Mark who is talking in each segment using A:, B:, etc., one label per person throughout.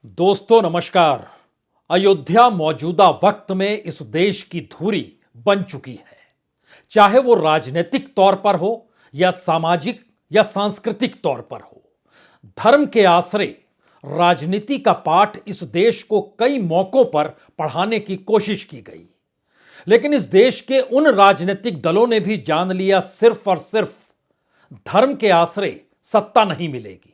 A: दोस्तों नमस्कार। अयोध्या मौजूदा वक्त में इस देश की धुरी बन चुकी है। चाहे वो राजनीतिक तौर पर हो या सामाजिक या सांस्कृतिक तौर पर हो, धर्म के आश्रय राजनीति का पाठ इस देश को कई मौकों पर पढ़ाने की कोशिश की गई। लेकिन इस देश के उन राजनीतिक दलों ने भी जान लिया, सिर्फ और सिर्फ धर्म के आश्रय सत्ता नहीं मिलेगी।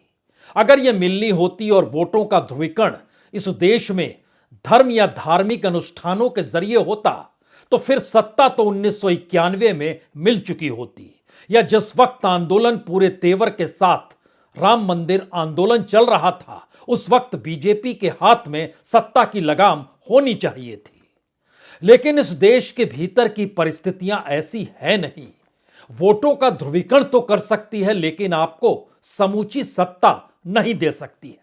A: अगर यह मिलनी होती और वोटों का ध्रुवीकरण इस देश में धर्म या धार्मिक अनुष्ठानों के जरिए होता, तो फिर सत्ता तो 1991 में मिल चुकी होती। या जिस वक्त आंदोलन पूरे तेवर के साथ राम मंदिर आंदोलन चल रहा था, उस वक्त बीजेपी के हाथ में सत्ता की लगाम होनी चाहिए थी। लेकिन इस देश के भीतर की परिस्थितियां ऐसी है नहीं। वोटों का ध्रुवीकरण तो कर सकती है, लेकिन आपको समूची सत्ता नहीं दे सकती है।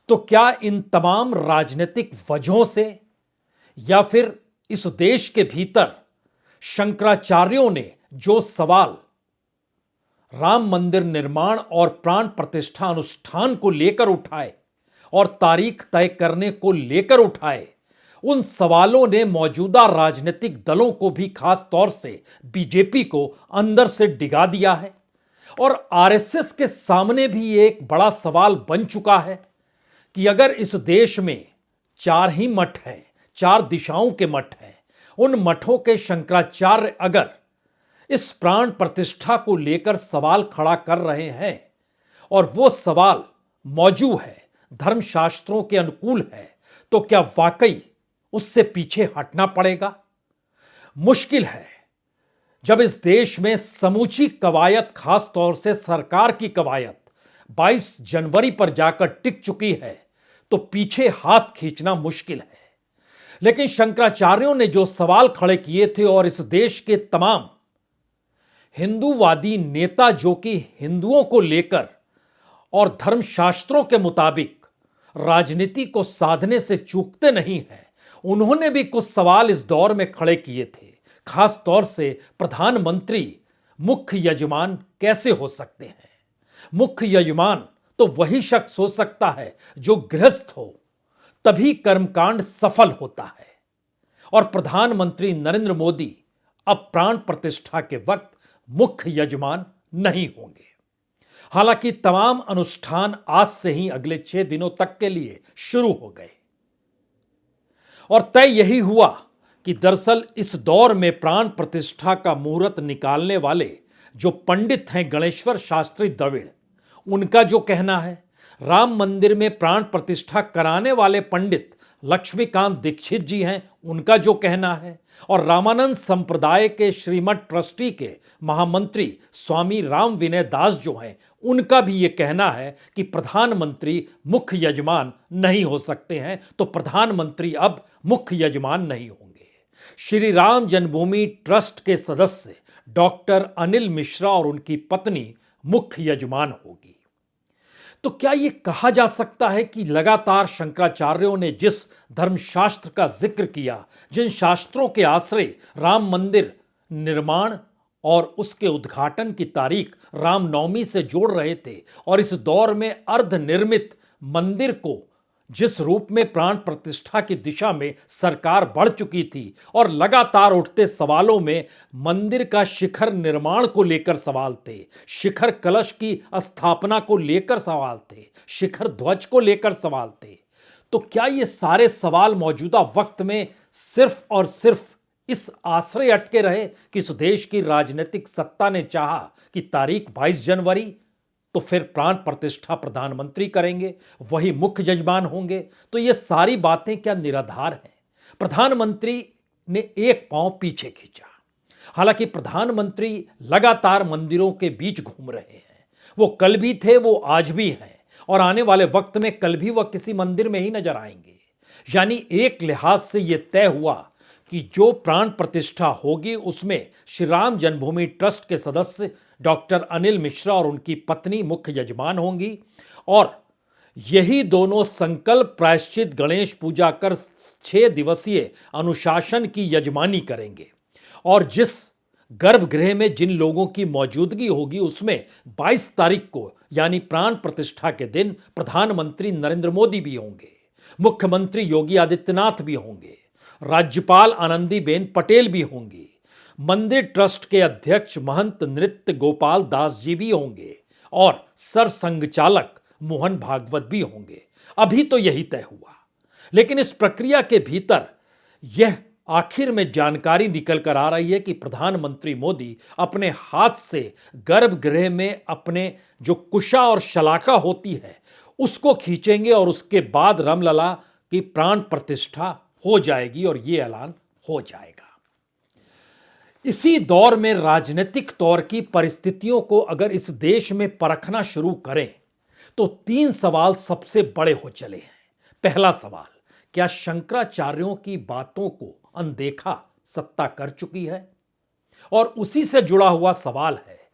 A: तो क्या इन तमाम राजनीतिक वजहों से या फिर इस देश के भीतर शंकराचार्यों ने जो सवाल राम मंदिर निर्माण और प्राण प्रतिष्ठा अनुष्ठान को लेकर उठाए और तारीख तय करने को लेकर उठाए, उन सवालों ने मौजूदा राजनीतिक दलों को भी, खास तौर से बीजेपी को, अंदर से डिगा दिया है। और आरएसएस के सामने भी एक बड़ा सवाल बन चुका है कि अगर इस देश में चार ही मठ हैं, चार दिशाओं के मठ हैं, उन मठों के शंकराचार्य अगर इस प्राण प्रतिष्ठा को लेकर सवाल खड़ा कर रहे हैं और वो सवाल मौजू है, धर्मशास्त्रों के अनुकूल है, तो क्या वाकई उससे पीछे हटना पड़ेगा? मुश्किल है। जब इस देश में समूची कवायद, खास तौर से सरकार की कवायद 22 जनवरी पर जाकर टिक चुकी है, तो पीछे हाथ खींचना मुश्किल है। लेकिन शंकराचार्यों ने जो सवाल खड़े किए थे और इस देश के तमाम हिंदूवादी नेता, जो कि हिंदुओं को लेकर और धर्मशास्त्रों के मुताबिक राजनीति को साधने से चूकते नहीं हैं, उन्होंने भी कुछ सवाल इस दौर में खड़े किए थे। खास तौर से प्रधानमंत्री मुख्य यजमान कैसे हो सकते हैं? मुख्य यजमान तो वही शख्स हो सकता है जो गृहस्थ हो, तभी कर्मकांड सफल होता है। और प्रधानमंत्री नरेंद्र मोदी अब प्राण प्रतिष्ठा के वक्त मुख्य यजमान नहीं होंगे। हालांकि तमाम अनुष्ठान आज से ही अगले 6 दिनों तक के लिए शुरू हो गए और तय यही हुआ कि दरअसल इस दौर में प्राण प्रतिष्ठा का मुहूर्त निकालने वाले जो पंडित हैं, गणेश्वर शास्त्री द्रविड़, उनका जो कहना है, राम मंदिर में प्राण प्रतिष्ठा कराने वाले पंडित लक्ष्मीकांत दीक्षित जी हैं, उनका जो कहना है, और रामानंद संप्रदाय के श्रीमठ ट्रस्टी के महामंत्री स्वामी राम विनय दास जो हैं, उनका भी ये कहना है कि प्रधानमंत्री मुख्य यजमान नहीं हो सकते हैं, तो प्रधानमंत्री अब मुख्य यजमान नहीं होंगे। श्री राम जन्मभूमि ट्रस्ट के सदस्य डॉक्टर अनिल मिश्रा और उनकी पत्नी मुख्य यजमान होगी। तो क्या यह कहा जा सकता है कि लगातार शंकराचार्यों ने जिस धर्मशास्त्र का जिक्र किया, जिन शास्त्रों के आश्रय राम मंदिर निर्माण और उसके उद्घाटन की तारीख रामनवमी से जोड़ रहे थे, और इस दौर में अर्धनिर्मित मंदिर को जिस रूप में प्राण प्रतिष्ठा की दिशा में सरकार बढ़ चुकी थी, और लगातार उठते सवालों में मंदिर का शिखर निर्माण को लेकर सवाल थे, शिखर कलश की स्थापना को लेकर सवाल थे, शिखर ध्वज को लेकर सवाल थे, तो क्या ये सारे सवाल मौजूदा वक्त में सिर्फ और सिर्फ इस आश्रय अटके रहे कि इस देश की राजनीतिक सत्ता ने चाहा कि तारीख 22 जनवरी, तो फिर प्राण प्रतिष्ठा प्रधानमंत्री करेंगे, वही मुख्य यजमान होंगे? तो ये सारी बातें क्या निराधार हैं? प्रधानमंत्री ने एक पांव पीछे खींचा। हालांकि प्रधानमंत्री लगातार मंदिरों के बीच घूम रहे हैं। वो कल भी थे, वो आज भी हैं, और आने वाले वक्त में कल भी वह किसी मंदिर में ही नजर आएंगे। यानी एक लिहाज से यह तय हुआ कि जो प्राण प्रतिष्ठा होगी उसमें श्री राम जन्मभूमि ट्रस्ट के सदस्य डॉक्टर अनिल मिश्रा और उनकी पत्नी मुख्य यजमान होंगी, और यही दोनों संकल्प प्रायश्चित गणेश पूजा कर 6 दिवसीय अनुशासन की यजमानी करेंगे। और जिस गर्भगृह में जिन लोगों की मौजूदगी होगी उसमें 22 तारीख को यानी प्राण प्रतिष्ठा के दिन प्रधानमंत्री नरेंद्र मोदी भी होंगे, मुख्यमंत्री योगी आदित्यनाथ भी होंगे, राज्यपाल आनंदीबेन पटेल भी होंगी, मंदिर ट्रस्ट के अध्यक्ष महंत नृत्य गोपाल दास जी भी होंगे और सरसंघचालक मोहन भागवत भी होंगे। अभी तो यही तय हुआ, लेकिन इस प्रक्रिया के भीतर यह आखिर में जानकारी निकल कर आ रही है कि प्रधानमंत्री मोदी अपने हाथ से गर्भगृह में अपने जो कुशा और शलाका होती है उसको खींचेंगे और उसके बाद रामलला की प्राण प्रतिष्ठा हो जाएगी और यह ऐलान हो जाएगा। इसी दौर में राजनीतिक तौर की परिस्थितियों को अगर इस देश में परखना शुरू करें तो 3 सवाल सबसे बड़े हो चले हैं। पहला सवाल, क्या शंकराचार्यों की बातों को अनदेखा सत्ता कर चुकी है? और उसी से जुड़ा हुआ सवाल है,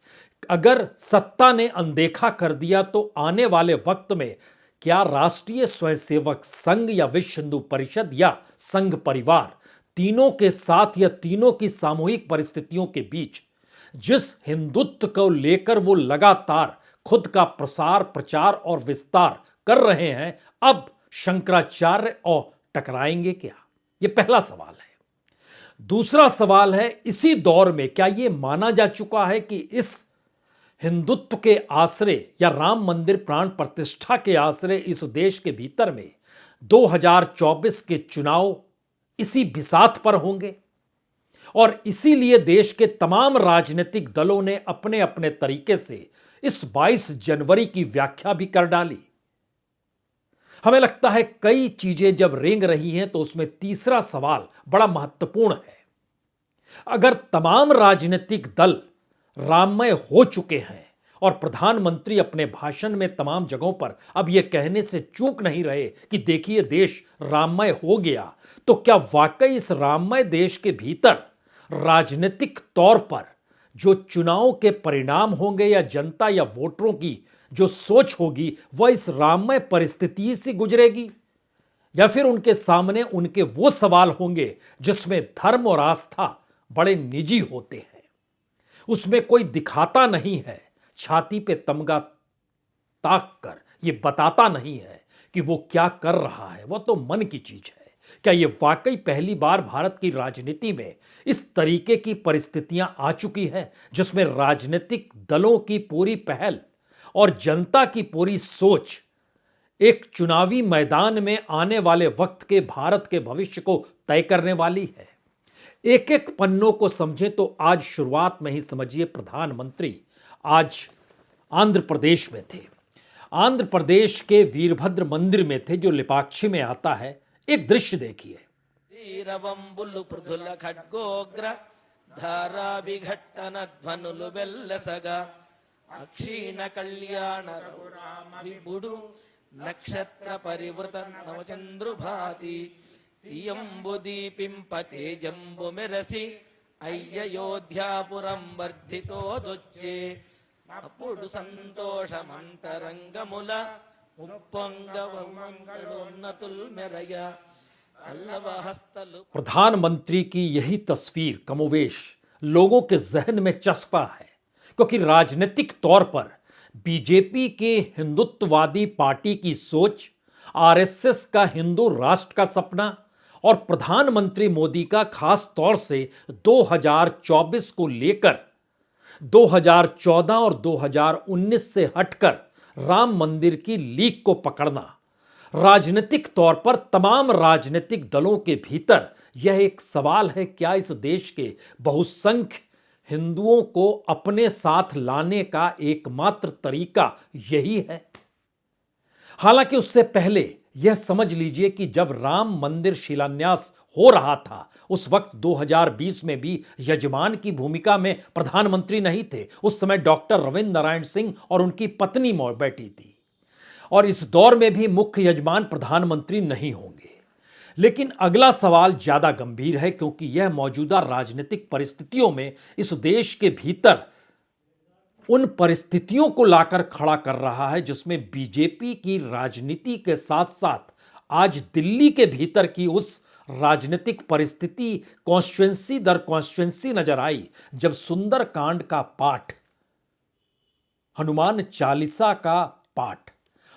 A: अगर सत्ता ने अनदेखा कर दिया तो आने वाले वक्त में क्या राष्ट्रीय स्वयंसेवक संघ या विश्व हिंदू परिषद या संघ परिवार तीनों के साथ या तीनों की सामूहिक परिस्थितियों के बीच जिस हिंदुत्व को लेकर वो लगातार खुद का प्रसार प्रचार और विस्तार कर रहे हैं, अब शंकराचार्य और टकराएंगे क्या? यह पहला सवाल है। दूसरा सवाल है, इसी दौर में क्या यह माना जा चुका है कि इस हिंदुत्व के आश्रय या राम मंदिर प्राण प्रतिष्ठा के आश्रय इस देश के भीतर में 2024 के चुनाव इसी बिसात पर होंगे और इसीलिए देश के तमाम राजनीतिक दलों ने अपने अपने तरीके से इस 22 जनवरी की व्याख्या भी कर डाली। हमें लगता है कई चीजें जब रेंग रही हैं तो उसमें तीसरा सवाल बड़ा महत्वपूर्ण है। अगर तमाम राजनीतिक दल राममय हो चुके हैं और प्रधानमंत्री अपने भाषण में तमाम जगहों पर अब यह कहने से चूक नहीं रहे कि देखिए देश राममय हो गया, तो क्या वाकई इस राममय देश के भीतर राजनीतिक तौर पर जो चुनाव के परिणाम होंगे या जनता या वोटरों की जो सोच होगी वह इस राममय परिस्थिति से गुजरेगी, या फिर उनके सामने उनके वो सवाल होंगे जिसमें धर्म और आस्था बड़े निजी होते हैं, उसमें कोई दिखाता नहीं है, छाती पे तमगा ताक कर ये बताता नहीं है कि वो क्या कर रहा है, वो तो मन की चीज है। क्या ये वाकई पहली बार भारत की राजनीति में इस तरीके की परिस्थितियां आ चुकी हैं जिसमें राजनीतिक दलों की पूरी पहल और जनता की पूरी सोच एक चुनावी मैदान में आने वाले वक्त के भारत के भविष्य को तय करने वाली है? एक एक पन्नों को समझें तो आज शुरुआत में ही समझिए, प्रधानमंत्री आज आंध्र प्रदेश में थे। आंध्र प्रदेश के वीरभद्र मंदिर में थे जो लिपाक्षी में आता है। एक दृश्य देखिए।
B: वीरवंबुलु पृथुल खड्गोग्र धाराभिघट्टन ध्वनुलु बेल्लसगा अक्षीण कल्याण विबुडु नक्षत्र परिवृत नवचंद्रुभाति तीयंबुदीपिंपते जंबु मेरसी अय्योध्यापुरं वर्धितो दुच्चे అప్పుడు సంతోషమంతరంగముల ఉప్పొంగవమంగళోన్నతుల్ మెరయ అల్లవహస్తలు।
A: प्रधानमंत्री की यही तस्वीर कमोवेश लोगों के जहन में चस्पा है, क्योंकि राजनीतिक तौर पर बीजेपी के हिंदुत्ववादी पार्टी की सोच, आरएसएस का हिंदू राष्ट्र का सपना और प्रधानमंत्री मोदी का खास तौर से 2024 को लेकर 2014 और 2019 से हटकर राम मंदिर की लीक को पकड़ना, राजनीतिक तौर पर तमाम राजनीतिक दलों के भीतर यह एक सवाल है, क्या इस देश के बहुसंख्य हिंदुओं को अपने साथ लाने का एकमात्र तरीका यही है? हालांकि उससे पहले यह समझ लीजिए कि जब राम मंदिर शिलान्यास हो रहा था उस वक्त 2020 में भी यजमान की भूमिका में प्रधानमंत्री नहीं थे। उस समय डॉक्टर रविंद्र नारायण सिंह और उनकी पत्नी बैठी थी और इस दौर में भी मुख्य यजमान प्रधानमंत्री नहीं होंगे। लेकिन अगला सवाल ज्यादा गंभीर है, क्योंकि यह मौजूदा राजनीतिक परिस्थितियों में इस देश के भीतर उन परिस्थितियों को लाकर खड़ा कर रहा है जिसमें बीजेपी की राजनीति के साथ साथ आज दिल्ली के भीतर की उस राजनीतिक परिस्थिति कॉन्स्टिट्यूंसी दर कॉन्स्टिट्यूंसी नजर आई जब सुंदरकांड का पाठ, हनुमान चालीसा का पाठ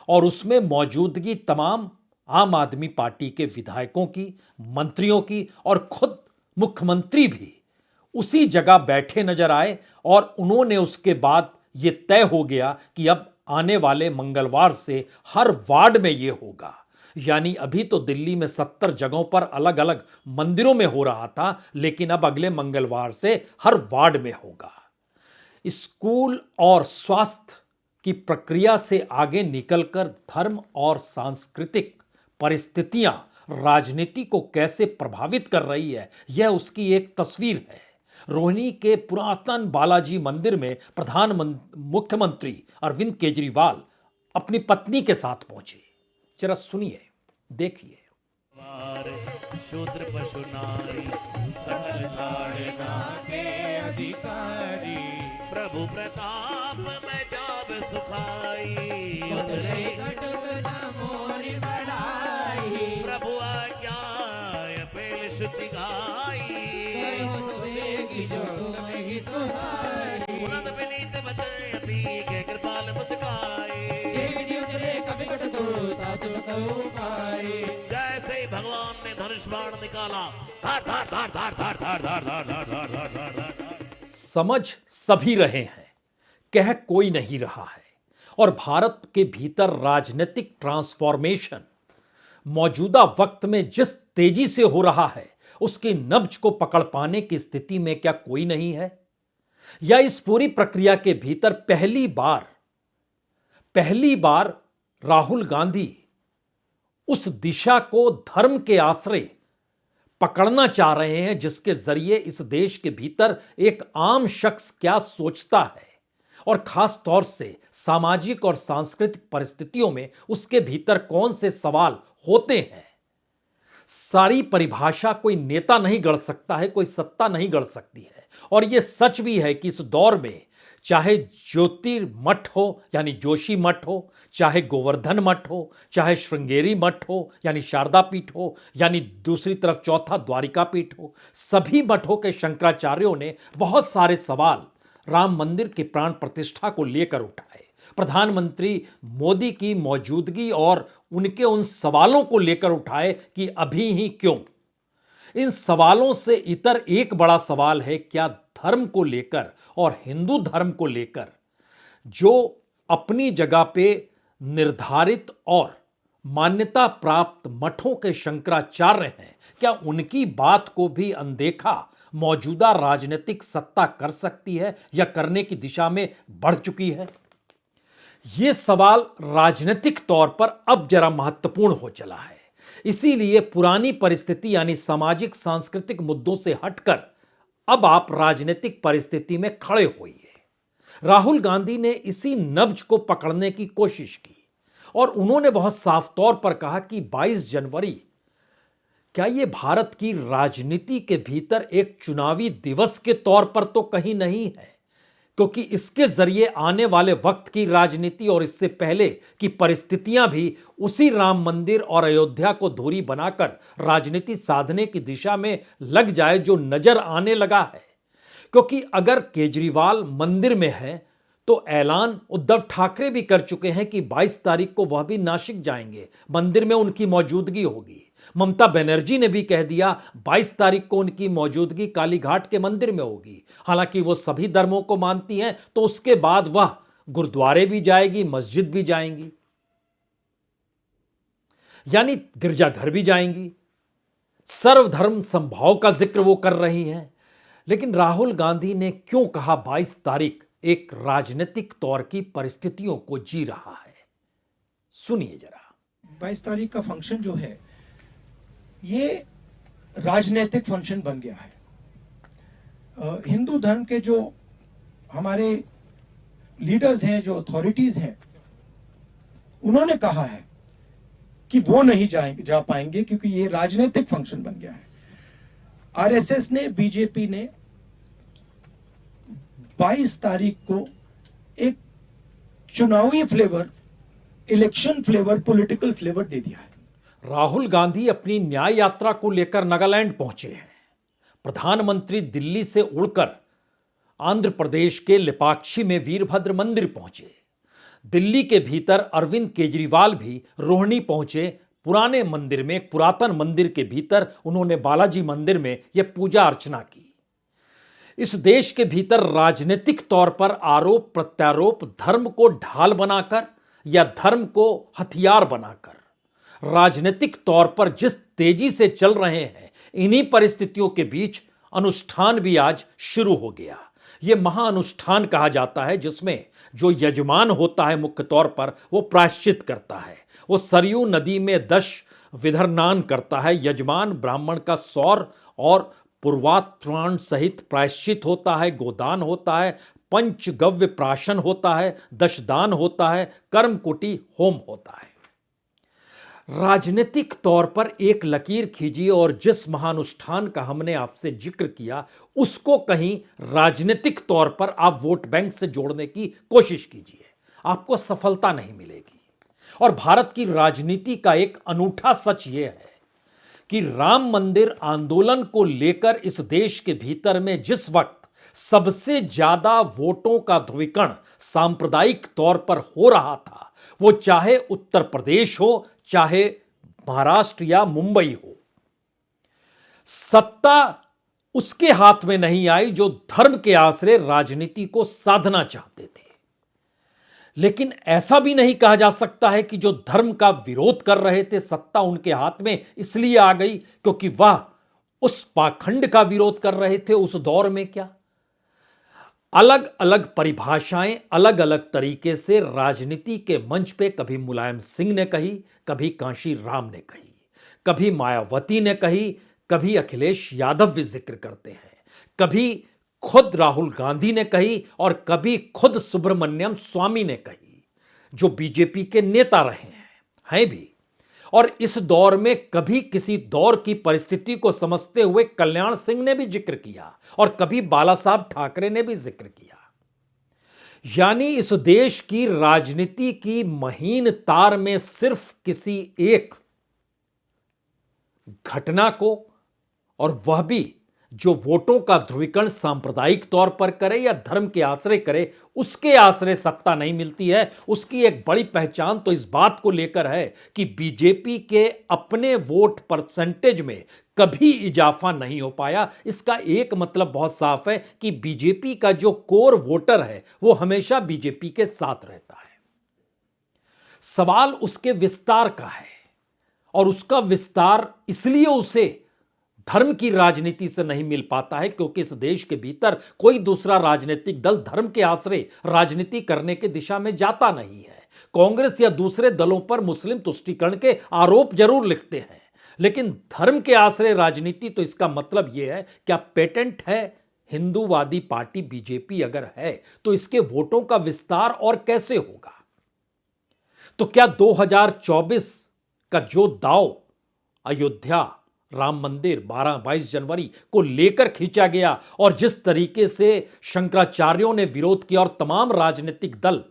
A: और उसमें मौजूदगी तमाम आम आदमी पार्टी के विधायकों की, मंत्रियों की और खुद मुख्यमंत्री भी उसी जगह बैठे नजर आए और उन्होंने उसके बाद यह तय हो गया कि अब आने वाले मंगलवार से हर वार्ड में यह होगा। यानी अभी तो दिल्ली में 70 जगहों पर अलग अलग मंदिरों में हो रहा था, लेकिन अब अगले मंगलवार से हर वार्ड में होगा। स्कूल और स्वास्थ्य की प्रक्रिया से आगे निकलकर धर्म और सांस्कृतिक परिस्थितियां राजनीति को कैसे प्रभावित कर रही है, यह उसकी एक तस्वीर है। रोहिणी के पुरातन बालाजी मंदिर में मुख्यमंत्री अरविंद केजरीवाल अपनी पत्नी के साथ पहुंचे। जरा सुनिए, देखिए।
C: शूद्र पशु नारी सकल धारणा के अधिकारी, प्रभु प्रताप में जाब सुखाई, प्रभु आज्ञा पेल शुद्धि गाई, उन्नत विनीत बचन अति के कृपाल मुस्काई, जैसे ही भगवान ने धनुष बाण निकाला, धार धार धार धार धार धार धार धार धार धार धार धार धार।
A: समझ सभी रहे हैं, कह कोई नहीं रहा है। और भारत के भीतर राजनीतिक ट्रांसफॉर्मेशन मौजूदा वक्त में जिस तेजी से हो रहा है, उसकी नब्ज को पकड़ पाने की स्थिति में क्या कोई नहीं है? या इस पूरी प्रक्रिया के भीतर पहली बार राहुल गांधी उस दिशा को धर्म के आश्रय पकड़ना चाह रहे हैं जिसके जरिए इस देश के भीतर एक आम शख्स क्या सोचता है और खास तौर से सामाजिक और सांस्कृतिक परिस्थितियों में उसके भीतर कौन से सवाल होते हैं। सारी परिभाषा कोई नेता नहीं गढ़ सकता है, कोई सत्ता नहीं गढ़ सकती है। और यह सच भी है कि इस दौर में चाहे ज्योतिर्मठ हो यानी जोशी मठ हो, चाहे गोवर्धन मठ हो, चाहे श्रृंगेरी मठ हो यानी शारदा पीठ हो, यानी दूसरी तरफ चौथा द्वारिका पीठ हो, सभी मठों के शंकराचार्यों ने बहुत सारे सवाल राम मंदिर की प्राण प्रतिष्ठा को लेकर उठाए। प्रधानमंत्री मोदी की मौजूदगी और उनके उन सवालों को लेकर उठाए कि अभी ही क्यों। इन सवालों से इतर एक बड़ा सवाल है, क्या धर्म को लेकर और हिंदू धर्म को लेकर जो अपनी जगह पे निर्धारित और मान्यता प्राप्त मठों के शंकराचार्य हैं, क्या उनकी बात को भी अनदेखा मौजूदा राजनीतिक सत्ता कर सकती है या करने की दिशा में बढ़ चुकी है? यह सवाल राजनीतिक तौर पर अब जरा महत्वपूर्ण हो चला है। इसीलिए पुरानी परिस्थिति यानी सामाजिक सांस्कृतिक मुद्दों से हटकर अब आप राजनीतिक परिस्थिति में खड़े होइए। राहुल गांधी ने इसी नब्ज को पकड़ने की कोशिश की और उन्होंने बहुत साफ तौर पर कहा कि 22 जनवरी क्या यह भारत की राजनीति के भीतर एक चुनावी दिवस के तौर पर तो कहीं नहीं है, क्योंकि इसके जरिए आने वाले वक्त की राजनीति और इससे पहले की परिस्थितियां भी उसी राम मंदिर और अयोध्या को धुरी बनाकर राजनीति साधने की दिशा में लग जाए जो नजर आने लगा है। क्योंकि अगर केजरीवाल मंदिर में है तो ऐलान उद्धव ठाकरे भी कर चुके हैं कि 22 तारीख को वह भी नासिक जाएंगे, मंदिर में उनकी मौजूदगी होगी। ममता बनर्जी ने भी कह दिया 22 तारीख को उनकी मौजूदगी कालीघाट के मंदिर में होगी। हालांकि वो सभी धर्मों को मानती हैं, तो उसके बाद वह गुरुद्वारे भी जाएगी, मस्जिद भी जाएंगी, यानी गिरजाघर भी जाएंगी। सर्वधर्म संभाव का जिक्र वो कर रही हैं। लेकिन राहुल गांधी ने क्यों कहा 22 तारीख एक राजनीतिक तौर की परिस्थितियों को जी रहा है? सुनिए जरा।
D: 22 तारीख का फंक्शन जो है ये राजनीतिक फंक्शन बन गया है। हिंदू धर्म के जो हमारे लीडर्स हैं, जो अथॉरिटीज हैं, उन्होंने कहा है कि वो नहीं जा पाएंगे क्योंकि ये राजनीतिक फंक्शन बन गया है। आरएसएस ने, बीजेपी ने 22 तारीख को एक चुनावी flavour, election flavour, political flavour दे दिया है।
A: राहुल गांधी अपनी न्याय यात्रा को लेकर नागालैंड पहुंचे हैं। प्रधानमंत्री दिल्ली से उड़कर आंध्र प्रदेश के लिपाक्षी में वीरभद्र मंदिर पहुंचे। दिल्ली के भीतर अरविंद केजरीवाल भी रोहिणी पहुंचे। पुराने मंदिर में, पुरातन मंदिर के भीतर उन्होंने बालाजी मंदिर में यह पूजा अर्चना की। इस देश के भीतर राजनीतिक तौर पर आरोप प्रत्यारोप, धर्म को ढाल बनाकर या धर्म को हथियार बनाकर राजनीतिक तौर पर जिस तेजी से चल रहे हैं, इन्हीं परिस्थितियों के बीच अनुष्ठान भी आज शुरू हो गया। यह महाअनुष्ठान कहा जाता है, जिसमें जो यजमान होता है मुख्य तौर पर वो प्रायश्चित करता है। वो सरयू नदी में 10 विधर्नान करता है। यजमान ब्राह्मण का सौर और पूर्वात्राण सहित प्रायश्चित होता है, गोदान होता है, पंचगव्य प्राशन होता है, दशदान होता है, कर्मकुटी होम होता है। राजनीतिक तौर पर एक लकीर खींचिए और जिस महानुष्ठान का हमने आपसे जिक्र किया, उसको कहीं राजनीतिक तौर पर आप वोट बैंक से जोड़ने की कोशिश कीजिए, आपको सफलता नहीं मिलेगी। और भारत की राजनीति का एक अनूठा सच यह है कि राम मंदिर आंदोलन को लेकर इस देश के भीतर में जिस वक्त सबसे ज्यादा वोटों का ध्रुवीकरण सांप्रदायिक तौर पर हो रहा था, वो चाहे उत्तर प्रदेश हो, चाहे महाराष्ट्र या मुंबई हो, सत्ता उसके हाथ में नहीं आई जो धर्म के आश्रय राजनीति को साधना चाहते थे। लेकिन ऐसा भी नहीं कहा जा सकता है कि जो धर्म का विरोध कर रहे थे, सत्ता उनके हाथ में इसलिए आ गई क्योंकि वह उस पाखंड का विरोध कर रहे थे उस दौर में। क्या अलग अलग परिभाषाएं अलग अलग तरीके से राजनीति के मंच पे कभी मुलायम सिंह ने कही, कभी कांशी राम ने कही, कभी मायावती ने कही, कभी अखिलेश यादव भी जिक्र करते हैं, कभी खुद राहुल गांधी ने कही और कभी खुद सुब्रमण्यम स्वामी ने कही, जो बीजेपी के नेता रहे हैं भी। और इस दौर में कभी किसी दौर की परिस्थिति को समझते हुए कल्याण सिंह ने भी जिक्र किया और कभी बाला साहब ठाकरे ने भी जिक्र किया। यानी इस देश की राजनीति की महीन तार में सिर्फ किसी एक घटना को, और वह भी जो वोटों का ध्रुवीकरण सांप्रदायिक तौर पर करे या धर्म के आश्रय करे, उसके आश्रय सत्ता नहीं मिलती है। उसकी एक बड़ी पहचान तो इस बात को लेकर है कि बीजेपी के अपने वोट परसेंटेज में कभी इजाफा नहीं हो पाया। इसका एक मतलब बहुत साफ है कि बीजेपी का जो कोर वोटर है वो हमेशा बीजेपी के साथ रहता है। सवाल उसके विस्तार का है, और उसका विस्तार इसलिए उसे धर्म की राजनीति से नहीं मिल पाता है क्योंकि इस देश के भीतर कोई दूसरा राजनीतिक दल धर्म के आश्रय राजनीति करने की दिशा में जाता नहीं है। कांग्रेस या दूसरे दलों पर मुस्लिम तुष्टीकरण के आरोप जरूर लिखते हैं, लेकिन धर्म के आश्रय राजनीति, तो इसका मतलब यह है क्या पेटेंट है हिंदूवादी पार्टी बीजेपी अगर है तो इसके वोटों का विस्तार और कैसे होगा? तो क्या 2024 का जो दांव अयोध्या राम मंदिर 22 जनवरी को लेकर खींचा गया और जिस तरीके से शंकराचार्यों ने विरोध किया और तमाम राजनीतिक दल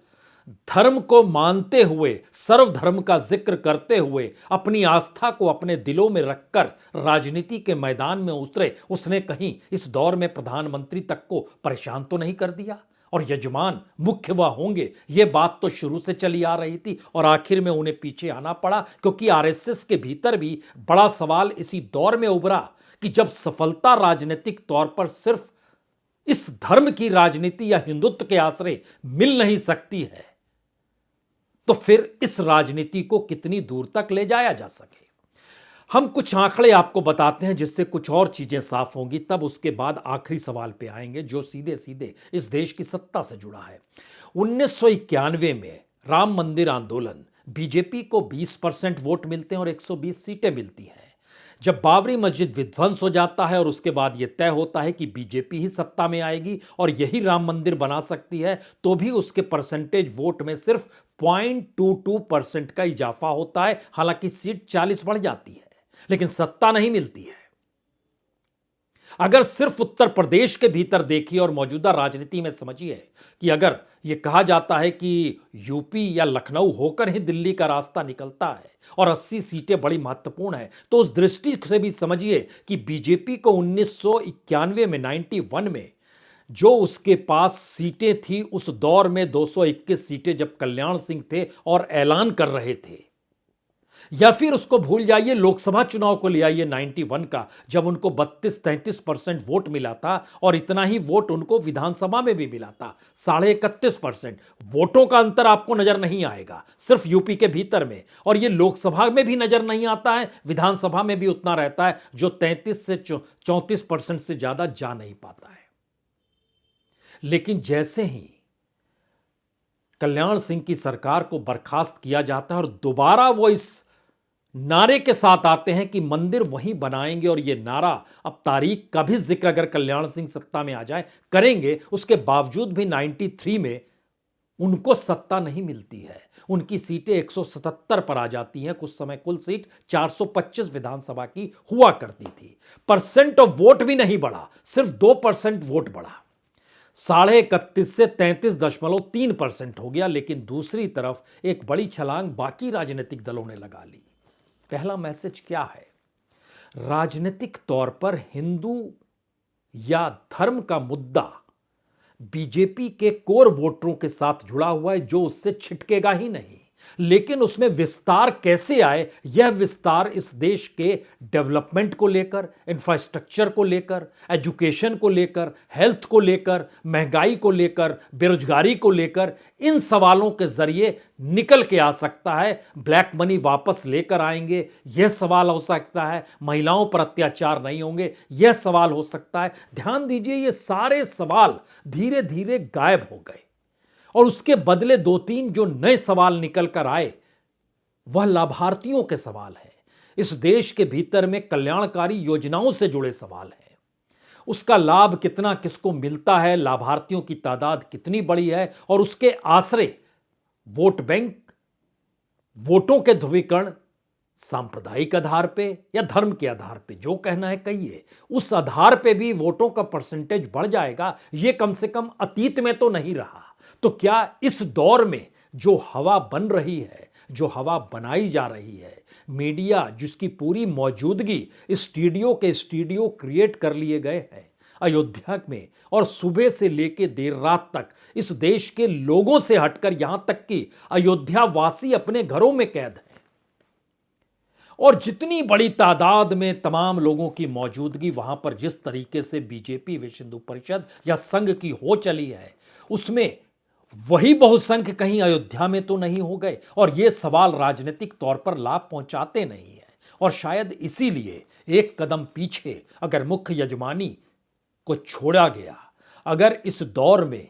A: धर्म को मानते हुए, सर्वधर्म का जिक्र करते हुए, अपनी आस्था को अपने दिलों में रखकर राजनीति के मैदान में उतरे, उसने कहीं इस दौर में प्रधानमंत्री तक को परेशान तो नहीं कर दिया? और यजमान मुख्य वह होंगे, यह बात तो शुरू से चली आ रही थी और आखिर में उन्हें पीछे आना पड़ा क्योंकि आरएसएस के भीतर भी बड़ा सवाल इसी दौर में उभरा कि जब सफलता राजनीतिक तौर पर सिर्फ इस धर्म की राजनीति या हिंदुत्व के आश्रय मिल नहीं सकती है, तो फिर इस राजनीति को कितनी दूर तक ले जाया जा सके। हम कुछ आंकड़े आपको बताते हैं जिससे कुछ और चीजें साफ होंगी, तब उसके बाद आखिरी सवाल पे आएंगे जो सीधे सीधे इस देश की सत्ता से जुड़ा है। 1991 में राम मंदिर आंदोलन, बीजेपी को 20% वोट मिलते हैं और 120 सीटें मिलती हैं। जब बाबरी मस्जिद विध्वंस हो जाता है और उसके बाद यह तय होता है कि बीजेपी ही सत्ता में आएगी और यही राम मंदिर बना सकती है, तो भी उसके परसेंटेज वोट में सिर्फ 0.22% का इजाफा होता है। हालांकि सीट 40 बढ़ जाती है लेकिन सत्ता नहीं मिलती है। अगर सिर्फ उत्तर प्रदेश के भीतर देखिए और मौजूदा राजनीति में समझिए कि अगर यह कहा जाता है कि यूपी या लखनऊ होकर ही दिल्ली का रास्ता निकलता है और 80 सीटें बड़ी महत्वपूर्ण है, तो उस दृष्टि से भी समझिए कि बीजेपी को 1991 में 91 में जो उसके पास सीटें थी, उस दौर में 221 सीटें जब कल्याण सिंह थे और ऐलान कर रहे थे, या फिर उसको भूल जाइए लोकसभा चुनाव को ले आइए 91 का, जब उनको 32-33% वोट मिला था और इतना ही वोट उनको विधानसभा में भी मिला था, 31.5%। वोटों का अंतर आपको नजर नहीं आएगा सिर्फ यूपी के भीतर में, और यह लोकसभा में भी नजर नहीं आता है, विधानसभा में भी उतना रहता है जो 33 से 34% से ज्यादा जा नहीं पाता है। लेकिन जैसे ही कल्याण सिंह की सरकार को बर्खास्त किया जाता है और दोबारा वो इस नारे के साथ आते हैं कि मंदिर वहीं बनाएंगे, और यह नारा अब तारीख का भी जिक्र अगर कल्याण सिंह सत्ता में आ जाए करेंगे, उसके बावजूद भी 93 में उनको सत्ता नहीं मिलती है। उनकी सीटें 177 पर आ जाती हैं। कुछ समय कुल सीट 425 विधानसभा की हुआ करती थी। परसेंट ऑफ वोट भी नहीं बढ़ा, सिर्फ 2% वोट बढ़ा, 31.5 से 33.3% हो गया। लेकिन दूसरी तरफ एक बड़ी छलांग बाकी राजनीतिक दलों ने लगा ली। पहला मैसेज क्या है? राजनीतिक तौर पर हिंदू या धर्म का मुद्दा बीजेपी के कोर वोटरों के साथ जुड़ा हुआ है, जो उससे छिटकेगा ही नहीं। लेकिन उसमें विस्तार कैसे आए? यह विस्तार इस देश के डेवलपमेंट को लेकर, इंफ्रास्ट्रक्चर को लेकर, एजुकेशन को लेकर, हेल्थ को लेकर, महंगाई को लेकर, बेरोजगारी को लेकर, इन सवालों के जरिए निकल के आ सकता है। ब्लैक मनी वापस लेकर आएंगे, यह सवाल हो सकता है। महिलाओं पर अत्याचार नहीं होंगे, यह सवाल हो सकता है। ध्यान दीजिए, ये सारे सवाल धीरे धीरे गायब हो गए और उसके बदले 2-3 जो नए सवाल निकल कर आए, वह लाभार्थियों के सवाल है। इस देश के भीतर में कल्याणकारी योजनाओं से जुड़े सवाल हैं। उसका लाभ कितना किसको मिलता है, लाभार्थियों की तादाद कितनी बड़ी है, और उसके आश्रय वोट बैंक, वोटों के ध्रुवीकरण सांप्रदायिक आधार पे या धर्म के आधार पे, जो कहना है कहिए, उस आधार पे भी वोटों का परसेंटेज बढ़ जाएगा। यह कम से कम अतीत में तो नहीं रहा। तो क्या इस दौर में जो हवा बन रही है, जो हवा बनाई जा रही है, मीडिया जिसकी पूरी मौजूदगी स्टूडियो क्रिएट कर लिए गए हैं अयोध्या में, और सुबह से लेकर देर रात तक इस देश के लोगों से हटकर यहां तक कि अयोध्या वासी अपने घरों में कैद हैं, और जितनी बड़ी तादाद में तमाम लोगों की मौजूदगी वहां पर जिस तरीके से बीजेपी, विश्व हिंदू परिषद या संघ की हो चली है, उसमें वही बहुसंख्य कहीं अयोध्या में तो नहीं हो गए। और यह सवाल राजनीतिक तौर पर लाभ पहुंचाते नहीं है, और शायद इसीलिए एक कदम पीछे अगर मुख्य यजमानी को छोड़ा गया, अगर इस दौर में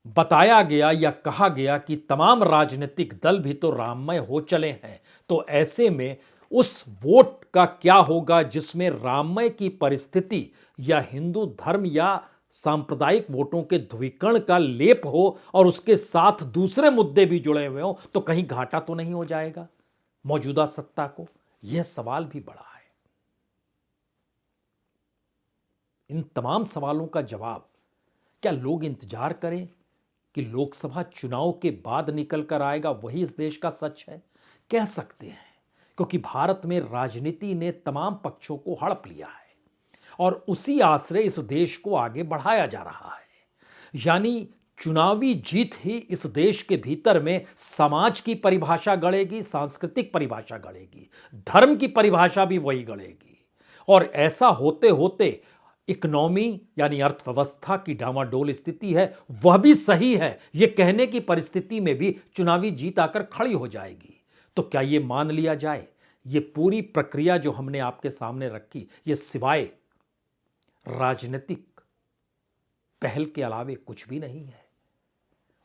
A: बताया गया या कहा गया कि तमाम राजनीतिक दल भी तो राममय हो चले हैं, तो ऐसे में उस वोट का क्या होगा जिसमें राममय की परिस्थिति या हिंदू धर्म या सांप्रदायिक वोटों के ध्रुवीकरण का लेप हो और उसके साथ दूसरे मुद्दे भी जुड़े हुए हो, तो कहीं घाटा तो नहीं हो जाएगा मौजूदा सत्ता को? यह सवाल भी बड़ा है। इन तमाम सवालों का जवाब क्या लोग इंतजार करें कि लोकसभा चुनाव के बाद निकल कर आएगा, वही इस देश का सच है? कह सकते हैं, क्योंकि भारत में राजनीति ने तमाम पक्षों को हड़प लिया है और उसी आश्रय इस देश को आगे बढ़ाया जा रहा है। यानी चुनावी जीत ही इस देश के भीतर में समाज की परिभाषा गढ़ेगी, सांस्कृतिक परिभाषा गढ़ेगी, धर्म की परिभाषा भी वही गढ़ेगी, और ऐसा होते होते इकोनॉमी यानी अर्थव्यवस्था की डामाडोल स्थिति है वह भी सही है, यह कहने की परिस्थिति में भी चुनावी जीत आकर खड़ी हो जाएगी। तो क्या यह मान लिया जाए, यह पूरी प्रक्रिया जो हमने आपके सामने रखी, यह सिवाय राजनीतिक पहल के अलावे कुछ भी नहीं है?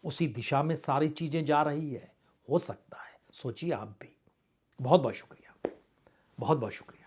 A: उसी दिशा में सारी चीजें जा रही है? हो सकता है, सोचिए आप भी। बहुत बहुत शुक्रिया, बहुत बहुत शुक्रिया।